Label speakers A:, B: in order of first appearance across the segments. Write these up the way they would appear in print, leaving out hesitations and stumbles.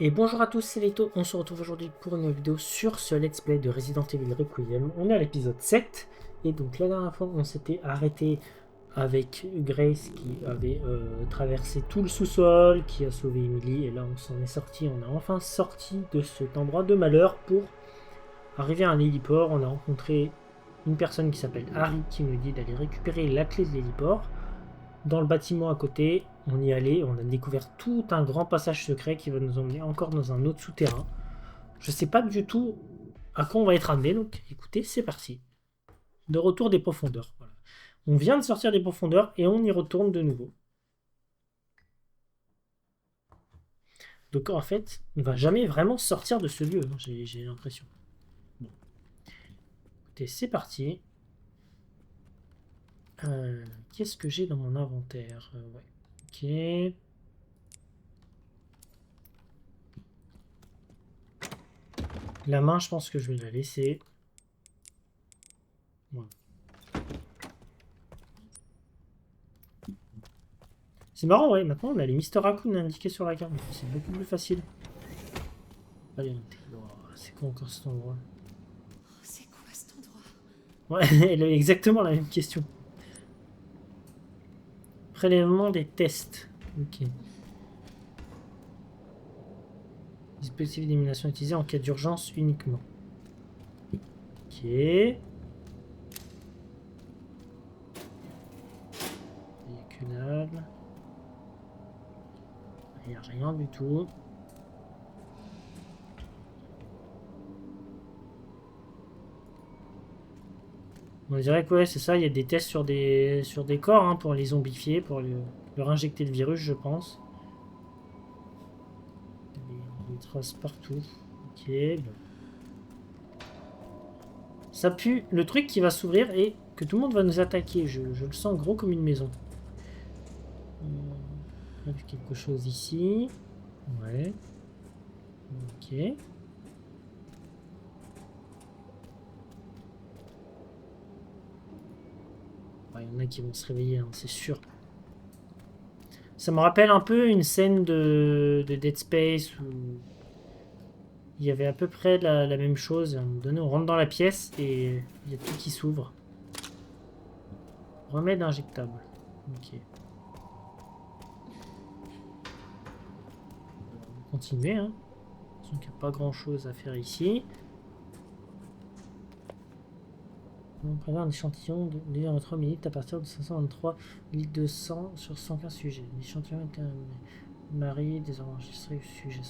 A: Et bonjour à tous, c'est Leto, on se retrouve aujourd'hui pour une vidéo sur ce let's play de Resident Evil Requiem. On est à l'épisode 7, et donc la dernière fois on s'était arrêté avec Grace qui avait traversé tout le sous-sol, qui a sauvé Emily, et là on s'en est sorti, on a enfin sorti de cet endroit de malheur pour arriver à un héliport. On a rencontré une personne qui s'appelle Harry qui nous dit d'aller récupérer la clé de l'héliport. Dans le bâtiment à côté, on y allait, on a découvert tout un grand passage secret qui va nous emmener encore dans un autre souterrain. Je sais pas du tout à quoi on va être amené, donc écoutez, c'est parti. De retour des profondeurs. Voilà. On vient de sortir des profondeurs et on y retourne de nouveau. Donc en fait, on va jamais vraiment sortir de ce lieu, hein, j'ai l'impression. Bon. Écoutez, c'est parti. Qu'est-ce que j'ai dans mon inventaire ouais. Ok. La main, je pense que je vais la laisser. Voilà. C'est marrant, ouais. Maintenant, on a les Mister Raccoon indiqués sur la carte. C'est beaucoup plus facile. Allez, oh, c'est quoi encore cet endroit?
B: C'est quoi cet endroit?
A: Ouais, elle a exactement la même question. Prélèvement des tests. Ok. Dispositif d'élimination utilisé en cas d'urgence uniquement. Ok. Véhiculable. Il n'y a rien du tout. On dirait que ouais, c'est ça, il y a des tests sur des corps hein, pour les zombifier, pour leur injecter le virus, je pense. Des traces partout. Ok, bon. Ça pue. Le truc qui va s'ouvrir et que tout le monde va nous attaquer. Je le sens gros comme une maison. Il y a quelque chose ici. Ouais. Ok. Il y en a qui vont se réveiller, hein, c'est sûr. Ça me rappelle un peu une scène de Dead Space où il y avait à peu près la même chose. À un moment donné, on rentre dans la pièce et il y a tout qui s'ouvre. Remède injectable. Ok. On va continuer. Hein. Donc il n'y a pas grand chose à faire ici. On prévoit un échantillon de 3 minutes à partir de 523 200 sur 115 sujets. L'échantillon est un mari désenregistré au sujet.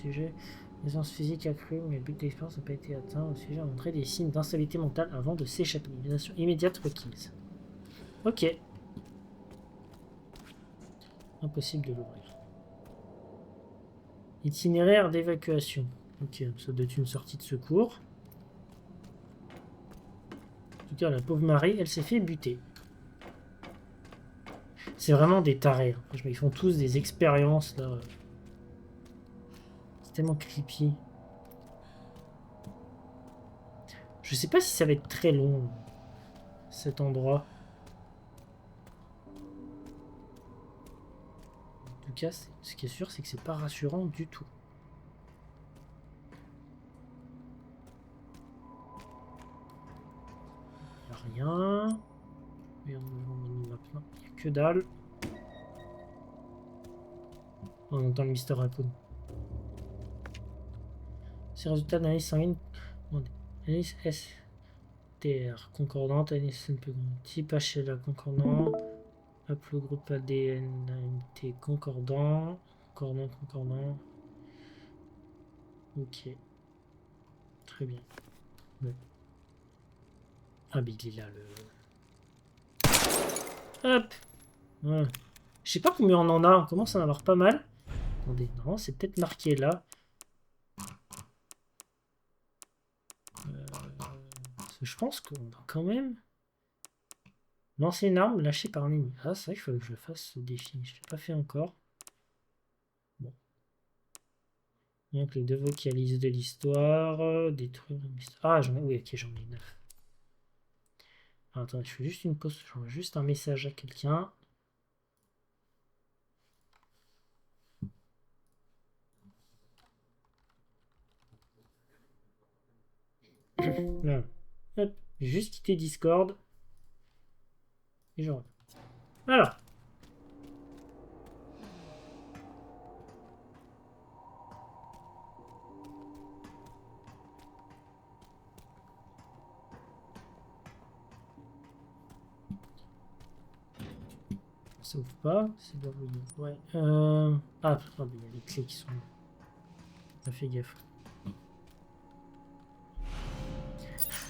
A: Sujet, présence physique accrue, mais le but de l'expérience n'a pas été atteint. Le sujet a montré des signes d'instabilité mentale avant de s'échapper. Élimination immédiate requise. Ok. Impossible de l'ouvrir. Itinéraire d'évacuation. Ok, ça doit être une sortie de secours. En tout cas, la pauvre Marie, elle s'est fait buter. C'est vraiment des tarés. Hein. Ils font tous des expériences là. C'est tellement creepy. Je sais pas si ça va être très long cet endroit. En tout cas, ce qui est sûr, c'est que c'est pas rassurant du tout. Y a rien. Il y a que dalle. On entend le Mister Raccoon. Ces résultats d'analyse sanguine. Analyse STR concordante, analyse SNP type HLA concordant, haplogroupe ADN AMT concordant, concordant. Ok. Très bien. Ouais. Ah, mais il est là le. Hop. Ouais. Je sais pas combien on en a, on commence à en avoir pas mal. Attendez, non, c'est peut-être marqué là. Je pense qu'on a quand même lancé une arme lâchée par un ennemi. Ah, c'est vrai qu'il faut que je fasse ce défi. Je l'ai pas fait encore. Bon. Donc les deux vocalises de l'histoire. Détruire l'histoire. Ah, j'en ai. Oui, ok, j'en ai 9. Attends, je fais juste une pause. J'envoie juste un message à quelqu'un. Là. Hop. J'ai juste quitté Discord. Et je reviens. Alors. Ça ouvre pas, c'est verrouillé. Ouais. Ah, putain, il y a les clés qui sont là. Ça fait gaffe.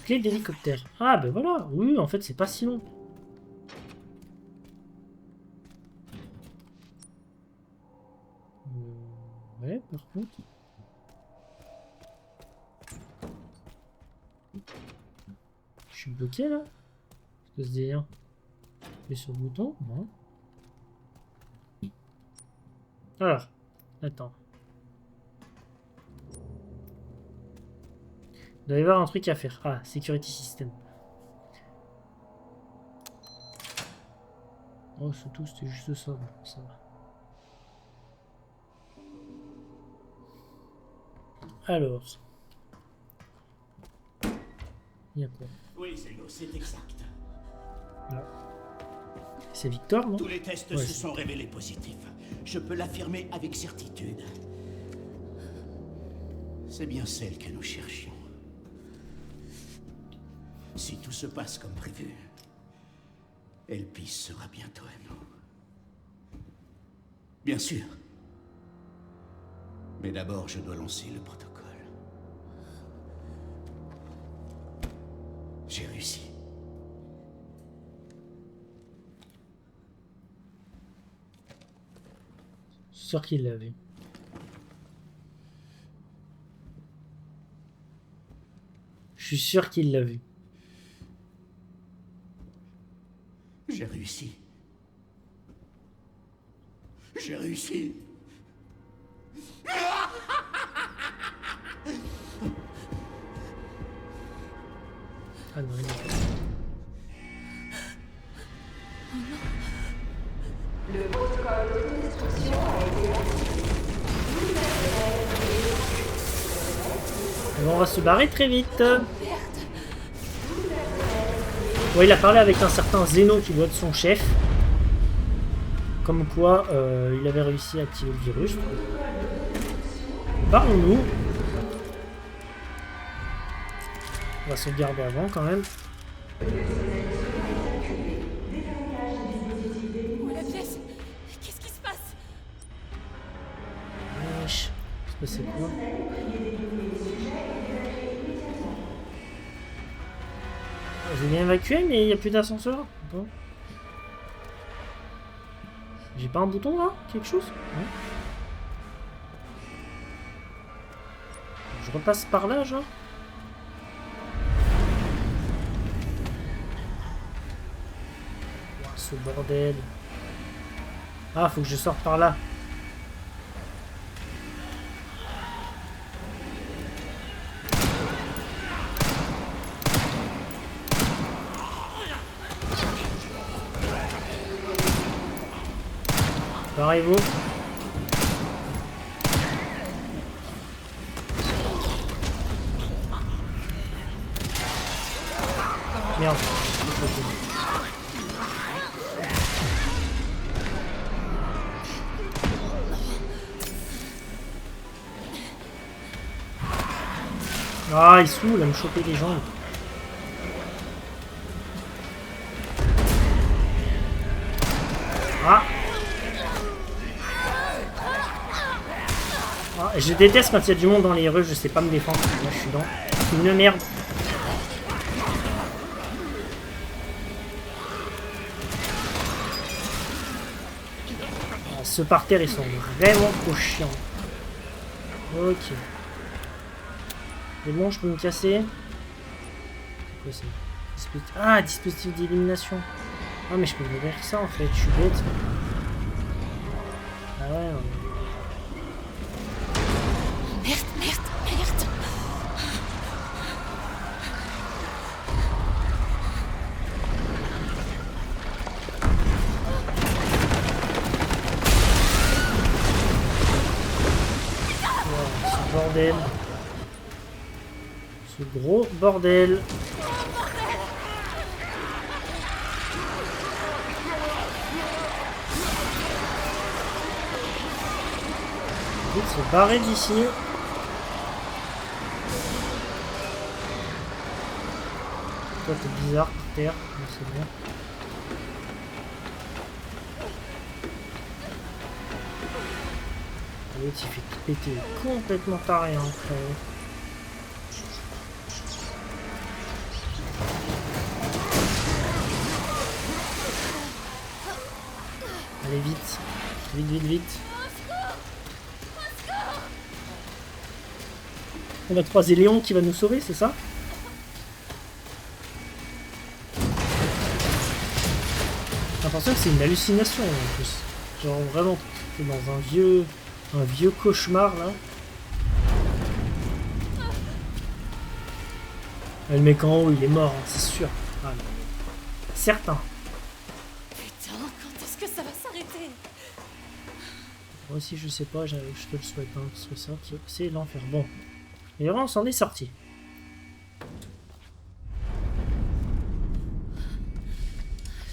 A: Clé d'hélicoptère. Ah, ben voilà. Oui, en fait, c'est pas si long. Ouais, par contre. Je suis bloqué là. Qu'est-ce que c'est délire? Appuyer sur le bouton? Non. Alors, attends. Il doit y avoir un truc à faire. Ah, Security System. Oh, c'est tout, c'était juste ça. Bon, ça va. Alors. Il y a quoi?
C: Oui, Zeno, c'est exact.
A: Là. C'est Victor, non?
C: Tous les tests
A: Ouais,
C: se sont révélés positifs. Je peux l'affirmer avec certitude. C'est bien celle que nous cherchions. Si tout se passe comme prévu, Elpis sera bientôt à nous. Bien sûr. Mais d'abord, je dois lancer le protocole. J'ai réussi.
A: Je suis sûr qu'il l'a vu. Je suis sûr qu'il l'a vu.
C: J'ai réussi. J'ai réussi.
A: Ah non, il est...
D: Le protocole de destruction a été activé.
A: On va se barrer très vite. Ouais, il a parlé avec un certain Zeno qui doit être son chef. Comme quoi, il avait réussi à activer le virus. Barrons-nous. On va sauvegarder avant quand même.
B: Où est la pièce? Qu'est-ce qui se passe?
A: Wesh. C'est quoi? J'ai bien évacué, mais il n'y a plus d'ascenseur. Bon. J'ai pas un bouton là? Quelque chose? Non. Je repasse par là, genre? Oh, ce bordel. Ah, faut que je sorte par là. Barrez-vous. Merde. Ah, il saoule à me choper les jambes. Ah. Ah, je déteste quand il y a du monde dans les rues, je sais pas me défendre. Là, je suis dans une merde. Ah, ceux par terre, ils sont vraiment trop chiants. Ok. C'est bon, je peux me casser. C'est quoi ça? Ah, dispositif d'élimination. Ah, mais je peux ouvrir ça en fait, je suis bête. Ah ouais.
B: Merde, merde, merde.
A: Ce bordel. Ce C'est gros bordel. Vite se barrer d'ici. Toi t'es bizarre par terre, mais c'est bien. L'autre il fait tout péter, complètement taré hein, frère. Allez vite, vite, vite, vite. On va croiser Léon qui va nous sauver, c'est ça? J'ai l'impression que c'est une hallucination en plus. Genre vraiment, t'es dans un vieux cauchemar là. Le mec en haut il est mort, hein, c'est sûr. Ah, non. Certain.
B: Putain, quand est-ce que ça va s'arrêter?
A: Moi aussi je sais pas, je te le souhaite, hein, parce que ça c'est l'enfer. Bon. Et là on s'en est sorti.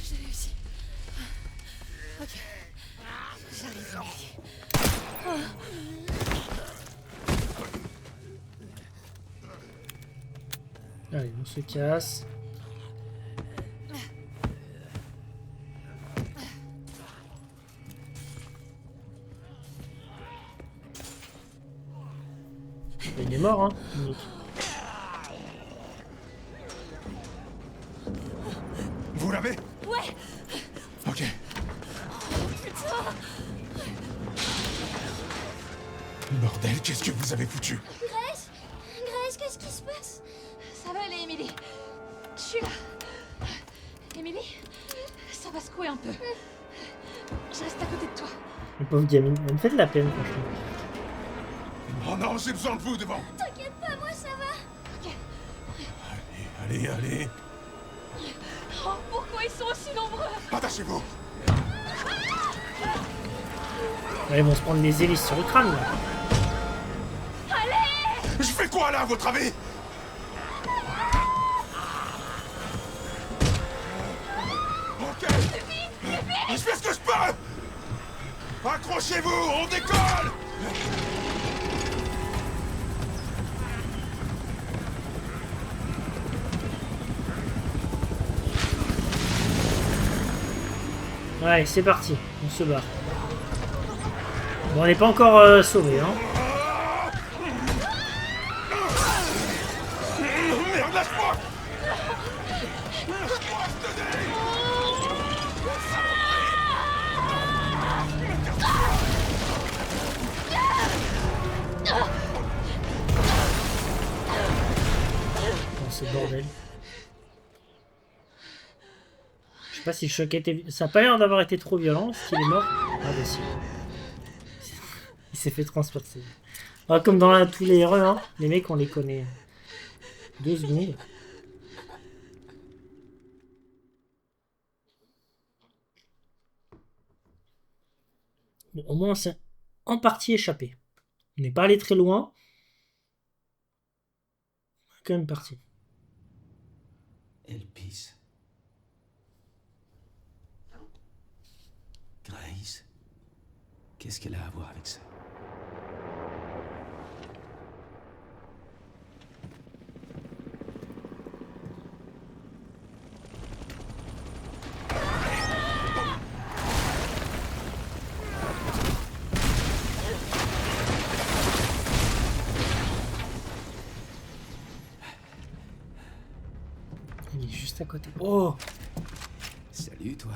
B: J'ai réussi. Ok. J'arrive, Emily.
A: Allez, on se casse. Il est mort, hein.
E: Vous l'avez?
B: Ouais.
E: Ok. Bordel, qu'est-ce que vous avez foutu?
F: Grace, qu'est-ce qui se passe?
B: Ça va aller, Emily. Je suis là. Emily, ça va secouer un peu. Je reste à côté de toi.
A: Le pauvre gamine, elle me fait de la peine, franchement.
E: Oh non, j'ai besoin de vous devant.
F: T'inquiète pas, moi ça va.
E: Allez.
B: Oh, pourquoi ils sont aussi nombreux?
E: Attachez-vous.
A: Ouais, ils vont se prendre les hélices sur le crâne, là.
E: Je fais quoi là, à votre avis? Ok. Je fais ce que je peux. Accrochez-vous, on décolle.
A: Ouais, c'est parti, on se barre. Bon, on n'est pas encore sauvé, hein.
E: Merde, lâche-moi.
A: Bon, c'est le bordel. Je sais pas si le choc était... Ça a pas l'air d'avoir été trop violent, est-ce qu'il est mort? Ah bah si. Il s'est fait transpercer. Ah, comme dans tous les héros, hein, les mecs on les connaît. 2 secondes. Bon, au moins c'est en partie échappé. On n'est pas allé très loin. Quand même parti.
C: Elle pisse. Grace, qu'est-ce qu'elle a à voir avec ça?
A: Il est juste à côté. Oh!
C: Salut, toi.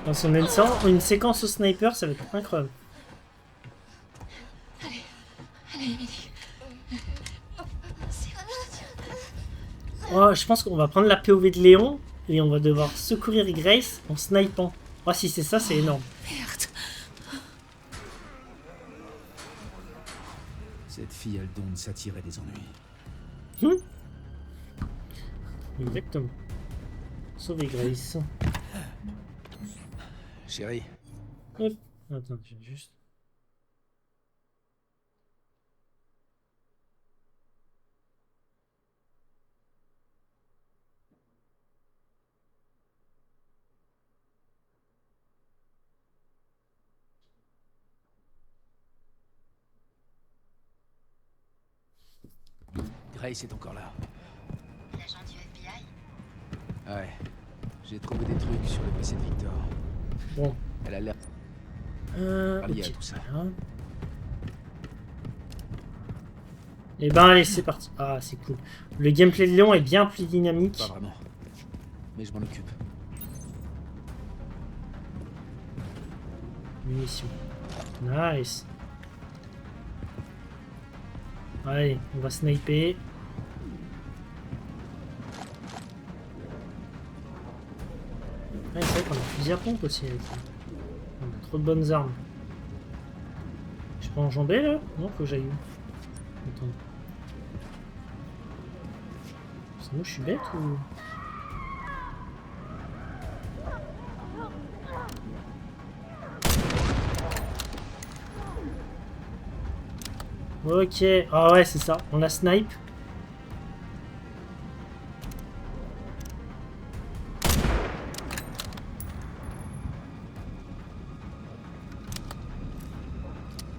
A: Dans son une séquence au sniper, ça va être incroyable.
B: Allez, Emily.
A: Oh, je pense qu'on va prendre la POV de Léon et on va devoir secourir Grace en snipant. Oh, si c'est ça, c'est énorme.
B: Merde.
C: Cette fille a le don de s'attirer des ennuis.
A: Exactement. sauver Grace.
G: Chérie,
A: Hop. Attends, je vais juste...
G: Grace est encore là.
F: L'agent du FBI?
G: Ouais. J'ai trouvé des trucs sur le PC de Victor.
A: Bon.
G: Elle a l'air liée à
A: Ok.
G: tout ça.
A: Voilà. Et ben allez, c'est parti. Ah, c'est cool. Le gameplay de Léon est bien plus dynamique.
G: Pas vraiment. Mais je m'en occupe.
A: Munitions. Nice. Allez, on va sniper. Ouais, c'est vrai qu'on a plusieurs pompes aussi avec ça. On a trop de bonnes armes. Je peux enjamber là? Non, faut que j'aille où? Attends. Sinon, je suis bête ou... Ok, ah ouais, c'est ça. On a snipe.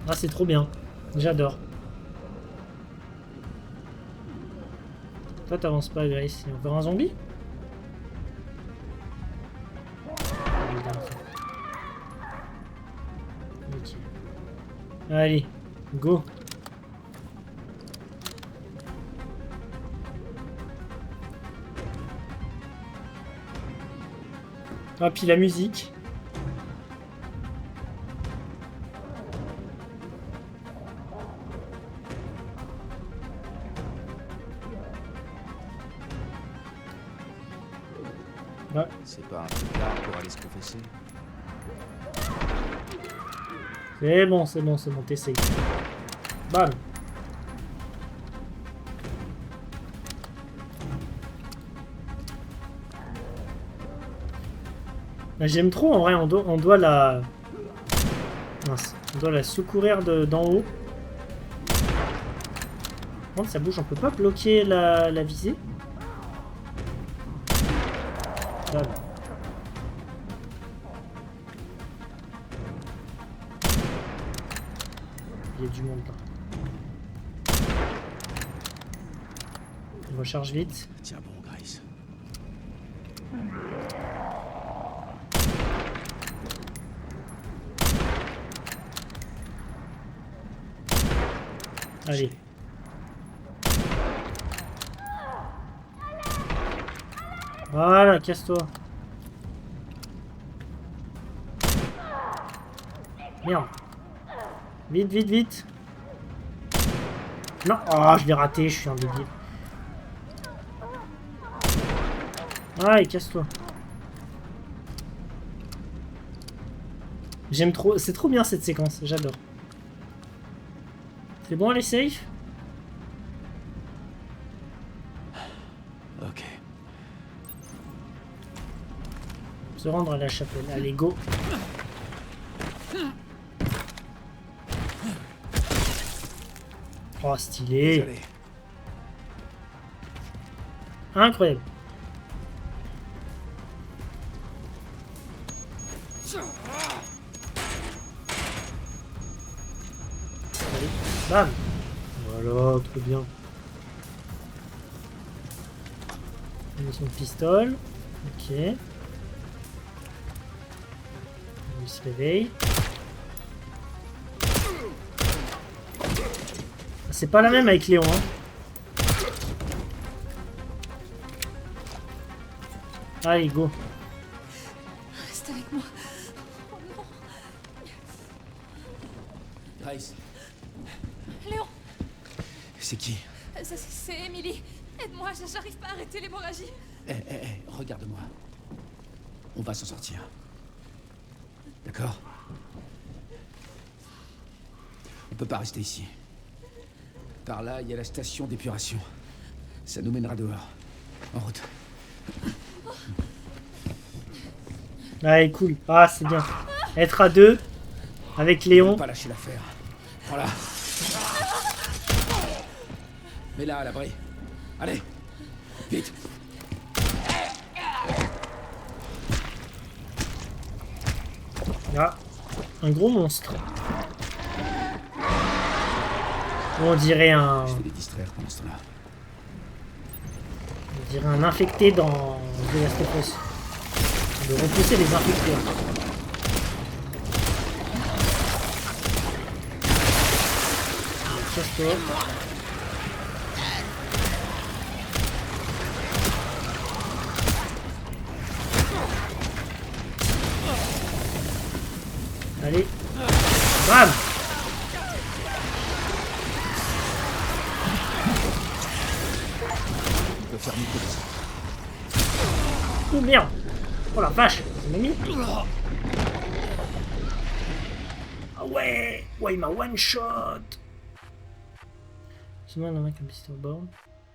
A: Ah, c'est trop bien. J'adore. Toi, t'avances pas, Grace. Il y a encore un zombie? Ok. Allez, go. Ah, puis la musique. Ouais.
G: C'est pas un peu tard pour aller se confesser.
A: C'est bon, t'essayes. Bam. Bah, j'aime trop, en vrai, on doit la... Mince, on doit la secourir d'en haut. Par contre, ça bouge, on peut pas bloquer la visée. Bam. Il y a du monde là. On recharge vite.
G: Tiens bon, Grace.
A: Allez. Voilà, casse-toi. Merde. Vite, vite, vite. Non. Oh, je l'ai raté, je suis un débile. Allez, casse-toi. J'aime trop. C'est trop bien cette séquence, j'adore. C'est bon, elle est safe?
G: Ok.
A: Se rendre à la chapelle. Allez, go. Oh, stylé.
G: Désolé.
A: Incroyable. Allez, bam. Voilà, trop bien. Munition de pistolet. Ok. Il se réveille. C'est pas la même avec Léon, hein. Allez, go.
B: Reste avec moi. Oh non.
G: Grace,
B: Léon,
G: c'est qui?
B: c'est Emily. Aide-moi, j'arrive pas à arrêter l'hémorragie.
C: Regarde-moi. On va s'en sortir. D'accord? On peut pas rester ici. Par là, il y a la station d'épuration. Ça nous mènera dehors. En route.
A: Ouais, cool. Ah, c'est bien. Être à deux avec
G: Ne
A: Léon.
G: pas lâcher l'affaire. Voilà. Mets-la à l'abri. Allez, vite.
A: Ah, un gros monstre. On dirait un...
G: Je vais les distraire pendant ce temps-là.
A: On dirait un infecté dans The Last of Us. De repousser les infectés. Casse-toi. Allez. Bam.
G: On peut faire mieux que les autres.
A: Oh merde. Oh la vache. Ça m'a mis. Ah ouais. Ouais, il m'a one shot. Sinon, on a un capacité borne.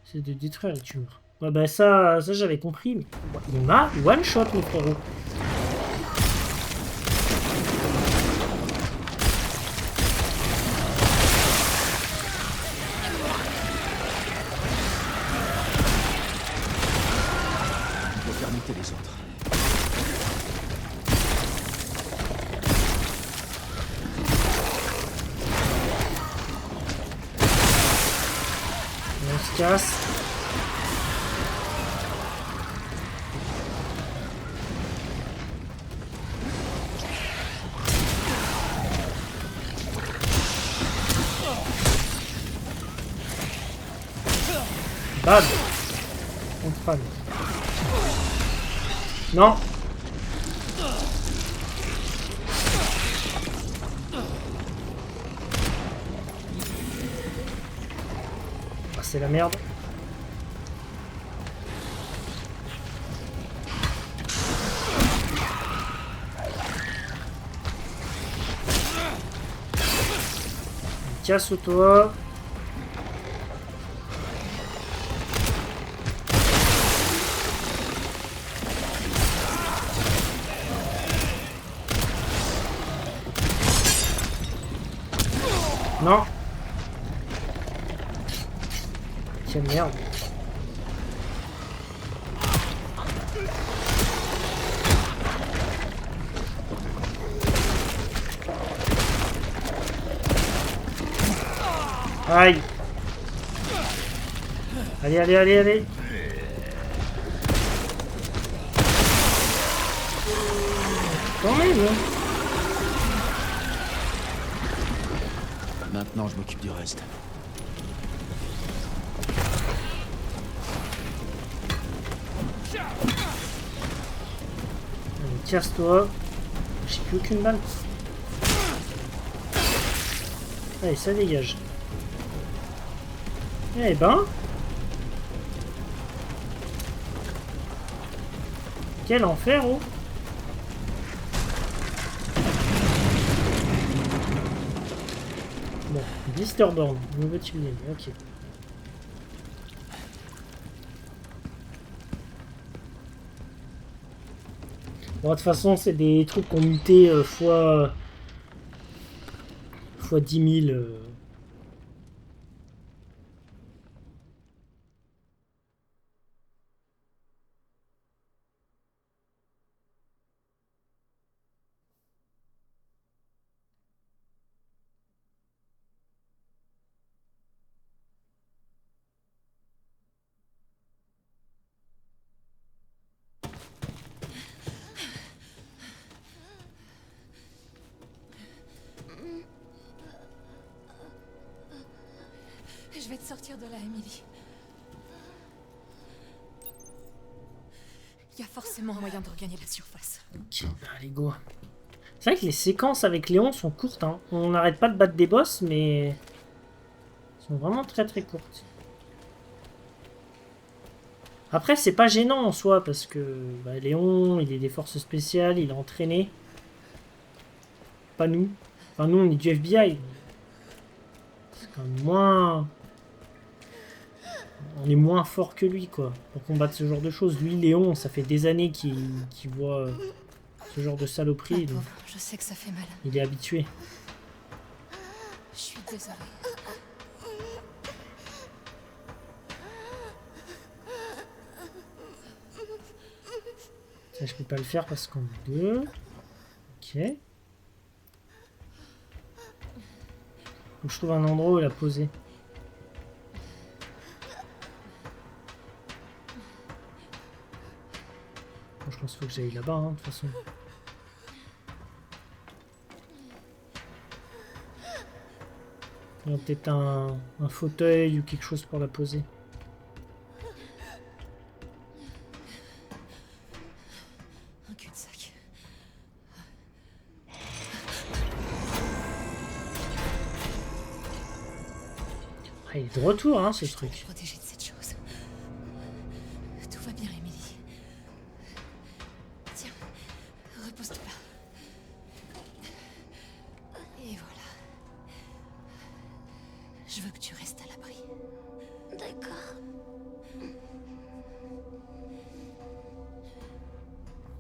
A: C'est de détruire les tumeurs. Ouais, bah ça j'avais compris. Mais il m'a one shot, mon frérot.
G: On peut faire muter les autres.
A: On se casse. Bad. On crâne. Non. Ah, c'est la merde. Casse-toi. Non. Quelle merde. Aïe. Allez, allez, allez, allez. Quand même, hein.
G: Maintenant, je m'occupe du reste.
A: Allez, casse-toi. J'ai plus aucune balle. Allez, ça dégage. Eh ben. Quel enfer, oh. Bon, Blisterborn, nouveau type d'ennemi, ok. Bon, de toute façon, c'est des trucs qu'on muté fois 10 000.
B: Je vais te sortir de là, Emily. Il y a forcément un moyen de regagner la surface.
A: Ok, allez, go. C'est vrai que les séquences avec Léon sont courtes, hein. On n'arrête pas de battre des boss, mais... elles sont vraiment très très courtes. Après, c'est pas gênant en soi, parce que bah, Léon, il est des forces spéciales, il est entraîné. Pas nous. Enfin, nous, on est du FBI. C'est quand même moins... On est moins fort que lui, quoi, pour combattre ce genre de choses. Lui, Léon, ça fait des années qu'il voit ce genre de saloperie,
B: Ma
A: donc
B: pauvre, je sais que ça fait mal.
A: il est habitué.
B: Je suis désolée.
A: Ça, je peux pas le faire parce qu'on est deux. Ok. Faut que je trouve un endroit où la poser. Bon, je pense qu'il faut que j'aille là-bas, hein, de toute façon. Il y a peut-être un fauteuil ou quelque chose pour la poser.
B: Un cul-de-sac.
A: Ah, il est de retour, hein, ce
B: Je dois me
A: truc.
B: protéger de cette chose. Tout va bien, Emily. Tiens, repose-toi là. Et voilà. Je veux que tu restes à l'abri.
F: D'accord.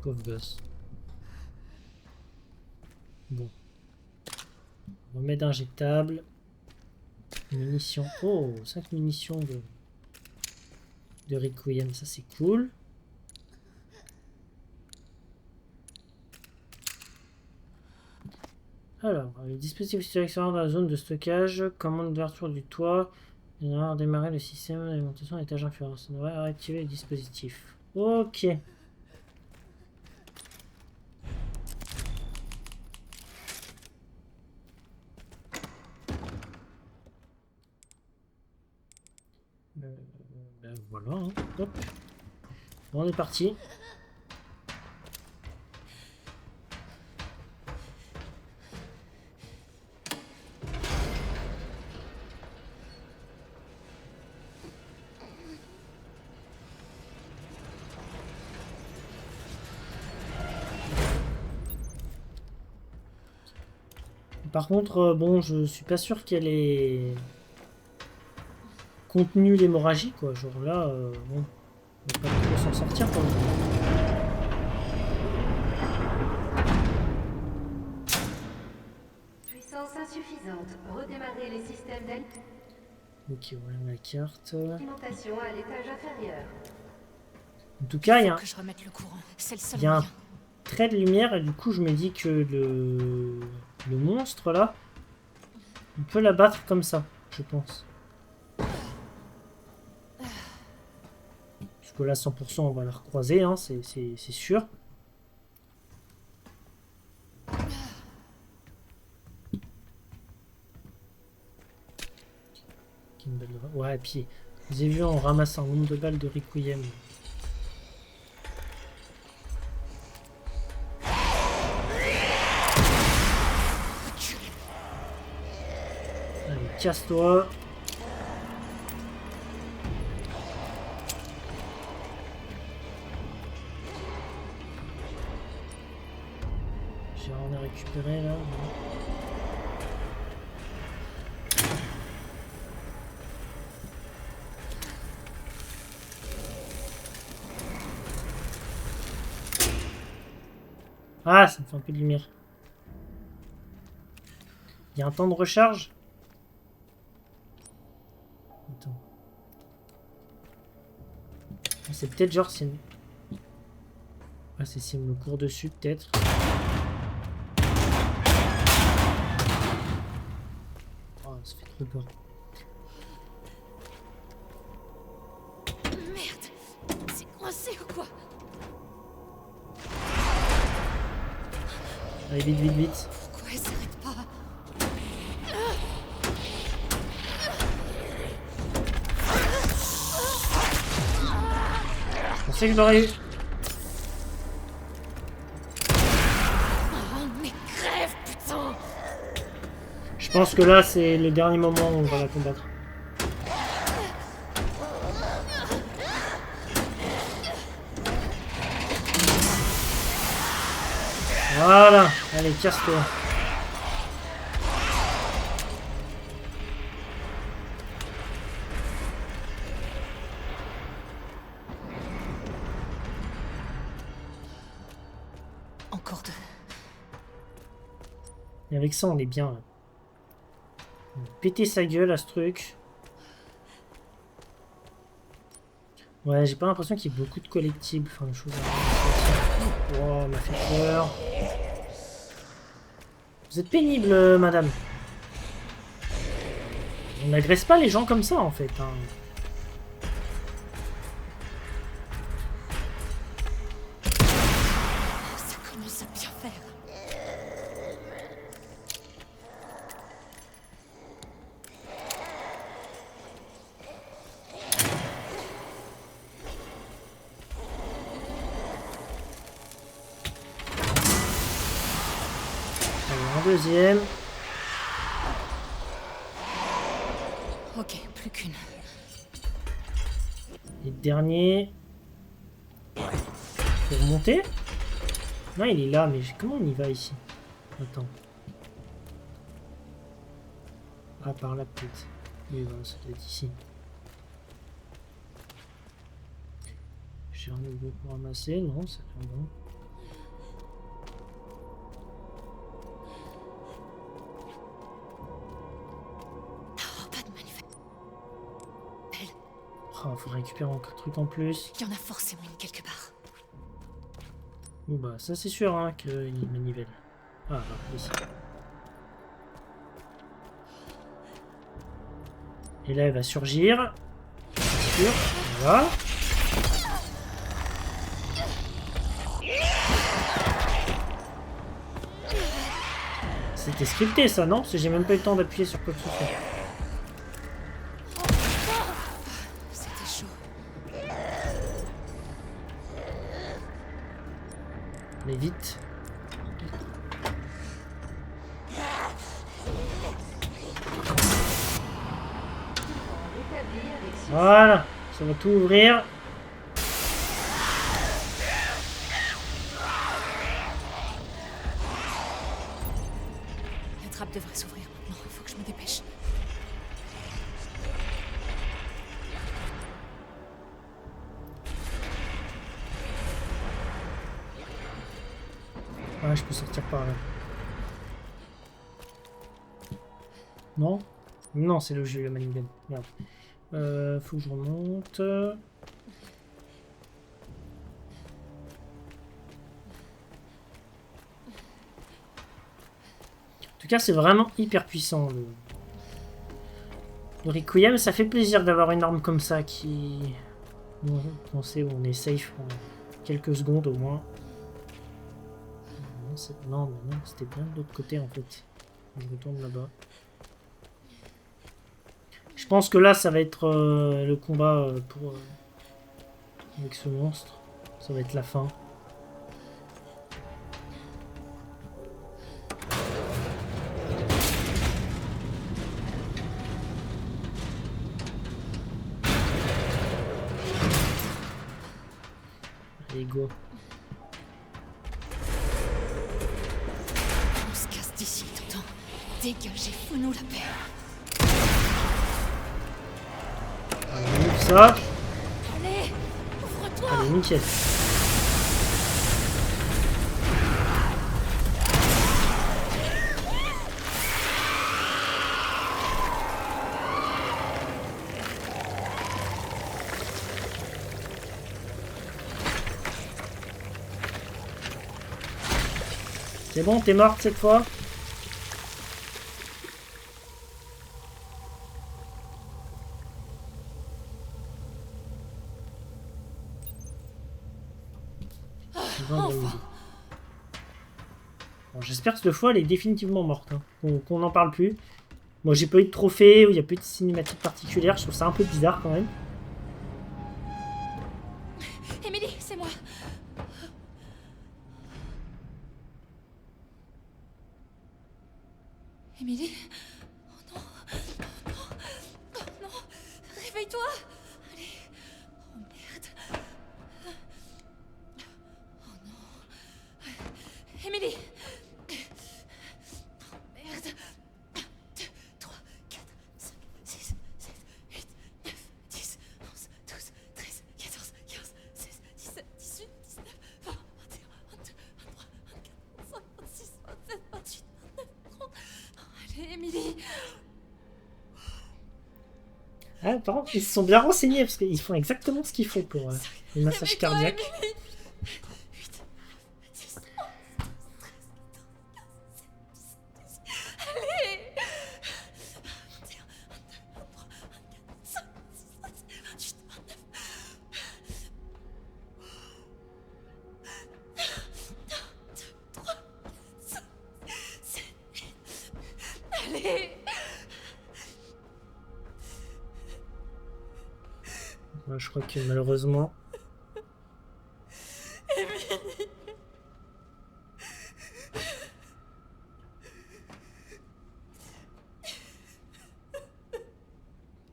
A: Pauvre gosse. Bon. Remède injectable. Munitions. Oh, 5 munitions de Requiem, ça c'est cool. Alors, les dispositifs extérieurs dans la zone de stockage, commande d'ouverture du toit, il va démarrer le système d'alimentation à l'étage inférieur. Ça devrait réactiver les dispositifs. Ok. Ben voilà, hein. Hop. Bon, on est parti. Par contre, bon, je suis pas sûr qu'elle ait contenu l'hémorragie, quoi. Genre là, bon, on va pas trop s'en sortir, quoi.
D: Puissance insuffisante. Redémarrer les systèmes
A: Ok, voilà la carte.
D: d'alimentation à l'étage inférieur.
A: En tout cas, il y a
B: Faut que je remette le courant. C'est le seul
A: il y a un
B: moyen.
A: trait de lumière et du coup, je me dis que le monstre là, on peut l'abattre comme ça, je pense. Parce que là, 100%, on va la recroiser, hein, c'est sûr. Ouais, et puis, vous avez vu, on ramasse un nombre de balles de Requiem. Allez, casse-toi. J'ai rien à récupérer là. Ah, ça me fait un peu de lumière. Il y a un temps de recharge? Attends. C'est peut-être genre c'est une... Ah, c'est si on me court dessus peut-être. Oh, ça fait trop peur.
B: Merde! C'est coincé ou quoi?
A: Allez, vite, vite, vite.
B: Pourquoi elle s'arrête pas?
A: Je pensais que je l'aurais eu.
B: Oh, mais crève, putain!
A: Je pense que là, c'est le dernier moment où on va la combattre. Voilà. Allez, casse-toi.
B: encore deux.
A: Et avec ça, on est bien. Là. On va péter sa gueule à ce truc. Ouais, j'ai pas l'impression qu'il y ait beaucoup de collectibles, enfin de choses à... Oh, m'a fait peur. Vous êtes pénible, madame. On n'agresse pas les gens comme ça, en fait. Hein.
B: Ça commence à bien faire.
A: Allez, un deuxième.
B: Ok, plus qu'une.
A: Et le dernier. Faut remonter? Non, il est là, mais comment on y va ici? Attends. Ah, par là peut-être. Oui, voilà, ça doit être ici. J'ai un nouveau pour ramasser. Non, ça fait bon.
B: Oh, pas de manifeste.
A: Ah, faut récupérer encore un truc en plus.
B: Il y en a forcément une quelque part.
A: Bon bah ça c'est sûr hein, qu'il manivelle. Ah bah, ici. Et là elle va surgir. C'est sûr. Voilà. C'était scripté ça non? Parce que j'ai même pas eu le temps d'appuyer sur quoi que ce soit.
B: C'était chaud.
A: Mais vite. Voilà, ça va tout ouvrir.
B: La trappe devrait s'ouvrir maintenant, il faut que je me dépêche.
A: Ah, je peux sortir par là. Non? Non, c'est le jeu, la manivelle. Merde. Faut que je remonte. En tout cas, c'est vraiment hyper puissant. Le Requiem, ça fait plaisir d'avoir une arme comme ça qui... On sait où on est safe en quelques secondes au moins. Non, mais non, c'était bien de l'autre côté en fait. Je retourne là-bas. Je pense que là, ça va être le combat pour avec ce monstre. Ça va être la fin. Allez, go.
B: On se casse d'ici, t'entends? Dégagez, fous-nous la paix.
A: Allez, ouvre ça.
B: Allez, ouvre-toi.
A: Allez, nickel. C'est bon, t'es morte cette fois? Bon, j'espère que cette fois elle est définitivement morte. Hein. Qu'on n'en parle plus. Moi j'ai pas eu de trophée, ou il n'y a plus de cinématique particulière, je trouve ça un peu bizarre quand même.
B: Emily, c'est moi. Emily? Oh non. Oh non. Oh non. Réveille-toi. Allez. Oh merde. Oh non. Emily. Oh merde. 1, 2, 3, 4, 5, 6, 7, 8, 9, 10, 11, 12, 13, 14, 15, 16, 17, 18, 19, 20, 21, 22, 23, 24,
A: Ah, par contre, ils se sont bien renseignés parce qu'ils font exactement ce qu'il faut pour les massages
B: Réveille-toi,
A: cardiaques.
B: Émilie. 8, 10, 11, 13, 14, 15, 16, 17, 18. Allez. 21, 22, 23, 24, 25, 26, 27, 28, 29. 3, 5, 7, 8. Allez.
A: Ouais, je crois que malheureusement.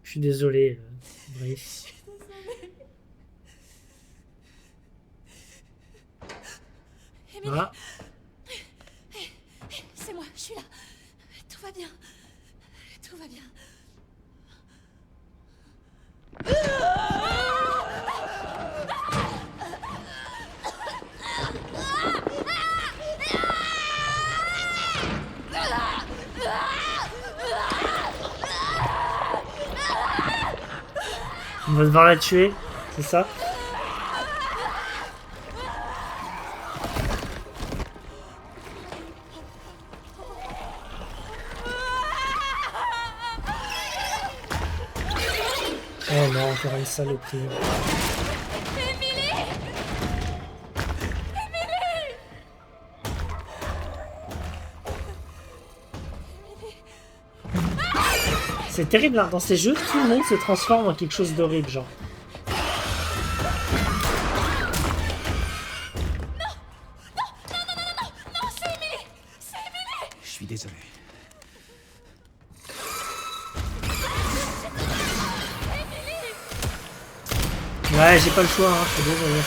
A: Je suis désolé, Grace.
B: Émilie.
A: Ah,
B: C'est moi, je suis là. Tout va bien. Tout va bien.
A: on va devoir la tuer, c'est ça? Oh non, encore une saloperie. C'est terrible, hein. Dans ces jeux, tout le monde se transforme en quelque chose d'horrible, genre.
C: Je suis désolé.
A: Ouais, j'ai pas le choix, hein, je suis désolé.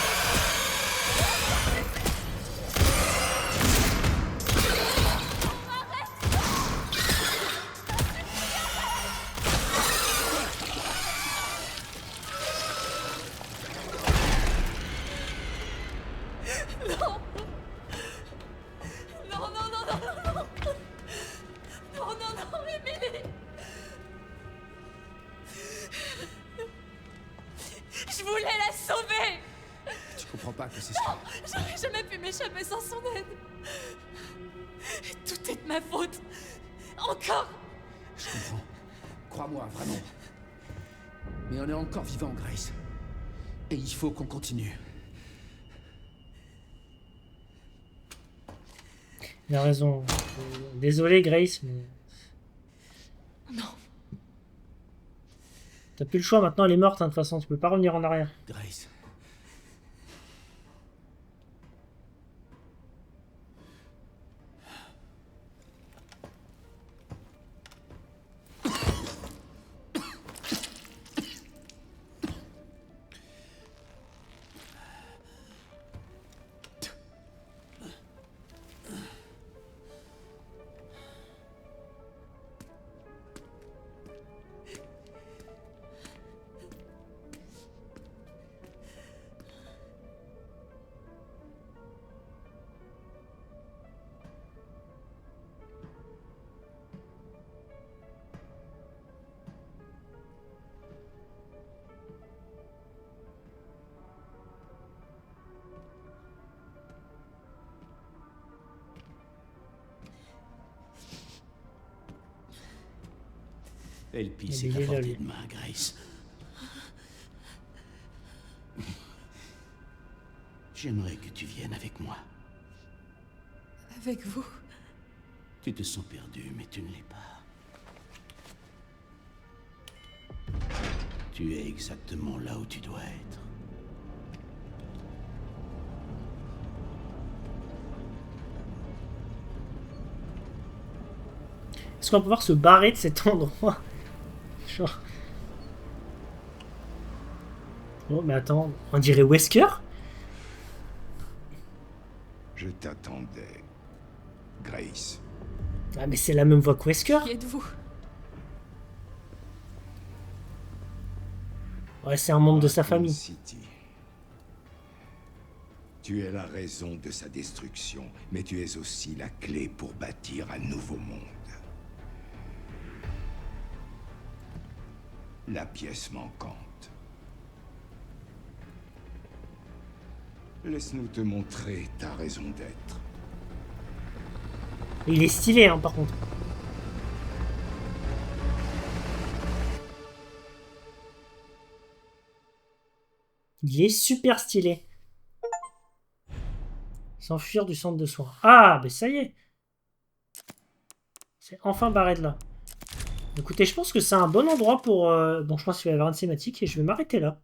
B: Non, non, non, non, non, non. Non, non, non, Émilie. Je voulais la sauver.
G: Tu comprends pas que c'est ça?
B: J'aurais jamais pu m'échapper sans son aide. Tout est de ma faute. Encore.
G: Je comprends. Crois-moi, vraiment. Mais on est encore vivant, Grace. Et il faut qu'on continue.
A: Il a raison. Désolé, Grace, mais.
B: Non.
A: T'as plus le choix maintenant, elle est morte, hein, de toute façon, tu peux pas revenir en arrière.
C: Grace. Elpis
A: Mais
C: est
A: il
C: à
A: est là,
C: portée
A: lui.
C: de main, Grace. J'aimerais que tu viennes avec moi.
B: Avec vous.
C: Tu te sens perdu, mais tu ne l'es pas. Tu es exactement là où tu dois être.
A: Est-ce qu'on va pouvoir se barrer de cet endroit? Genre. Oh, mais attends, on dirait Wesker?
E: Je t'attendais, Grace.
A: Ah, mais c'est la même voix que Wesker?
B: Qui êtes-vous?
A: Ouais, c'est un membre de sa
E: Raccoon
A: famille.
E: City. Tu es la raison de sa destruction, mais tu es aussi la clé pour bâtir un nouveau monde. La pièce manquante. Laisse-nous te montrer ta raison d'être.
A: Il est stylé, hein, par contre. Il est super stylé. S'enfuir du centre de soins. Ah, ben ça y est. C'est enfin barré de là. Écoutez, je pense que c'est un bon endroit pour... Bon, je pense qu'il va y avoir une cinématique et je vais m'arrêter là.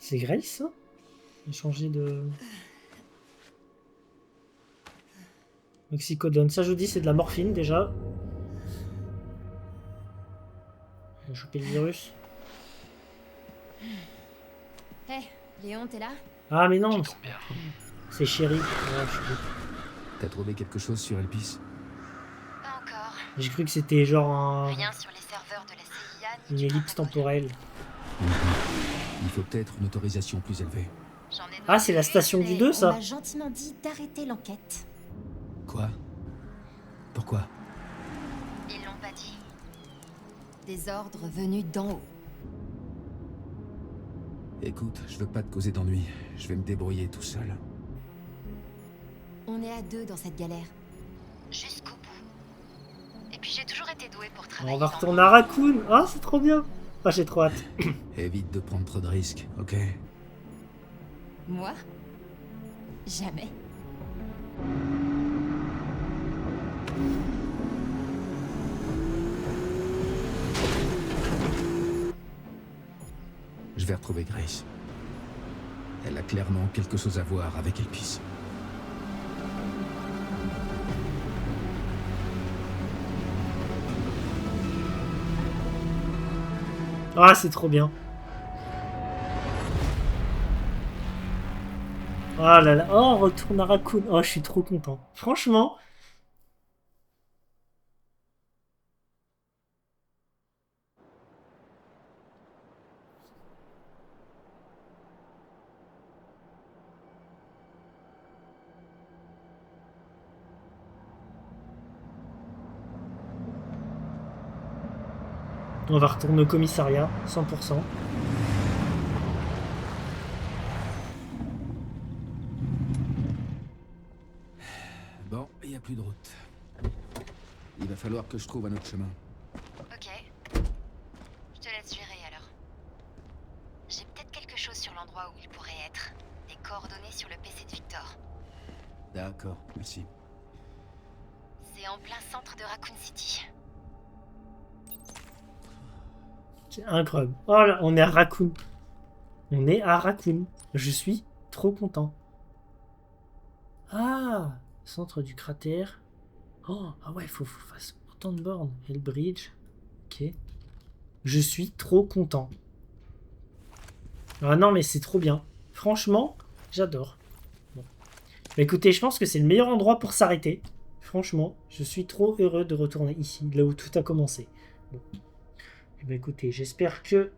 A: C'est Grace, ça? Il a changé de... Oxycodone. Ça, je vous dis, c'est de la morphine, déjà. Il a chopé le virus.
F: Hé, Léon, t'es là?
A: Ah, mais non! C'est Chéri. Ah, je suis bête.
G: T'as trouvé quelque chose sur Elpis?
F: Pas encore.
A: J'ai cru que c'était genre
F: Rien sur les serveurs de la CIA.
A: une ellipse temporelle.
G: Il faut peut-être une autorisation plus élevée.
A: Ah, c'est la station du 2,
F: On
A: ça?
F: m'a gentiment dit d'arrêter l'enquête.
G: Quoi? Pourquoi?
F: Ils l'ont pas dit. Des ordres venus d'en haut.
G: Écoute, je veux pas te causer d'ennui. Je vais me débrouiller tout seul.
F: On est à 2 dans cette galère. Jusqu'au bout. Et puis j'ai toujours été douée pour travailler.
A: On va retourner à Raccoon. Ah, c'est trop bien. Ah, j'ai trop hâte.
G: Évite de prendre trop de risques, ok?
F: Moi? Jamais.
G: Je vais retrouver Grace. Elle a clairement quelque chose à voir avec Elpis.
A: Ah, c'est trop bien. Ah là là. Oh, on retourne à Raccoon. Oh, je suis trop content. Franchement. On va retourner au commissariat, 100%.
G: Bon, il n'y a plus de route. Il va falloir que je trouve un autre chemin.
F: Ok. Je te laisse gérer alors. J'ai peut-être quelque chose sur l'endroit où il pourrait être. Des coordonnées sur le PC de Victor.
G: D'accord, merci.
F: C'est en plein centre de Raccoon City.
A: C'est incroyable. Oh là, on est à Raccoon. On est à Raccoon. Je suis trop content. Ah, centre du cratère. Oh, ah ouais, faut faire autant de bornes. Et le bridge. Ok. Je suis trop content. Ah non, mais c'est trop bien. Franchement, j'adore. Bon. Bah, écoutez, je pense que c'est le meilleur endroit pour s'arrêter. Franchement, je suis trop heureux de retourner ici, là où tout a commencé. Bon. Eh bien, écoutez, j'espère que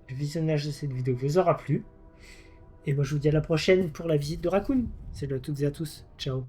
A: le visionnage de cette vidéo vous aura plu. Et moi, je vous dis à la prochaine pour la visite de Raccoon. Salut à toutes et à tous. Ciao.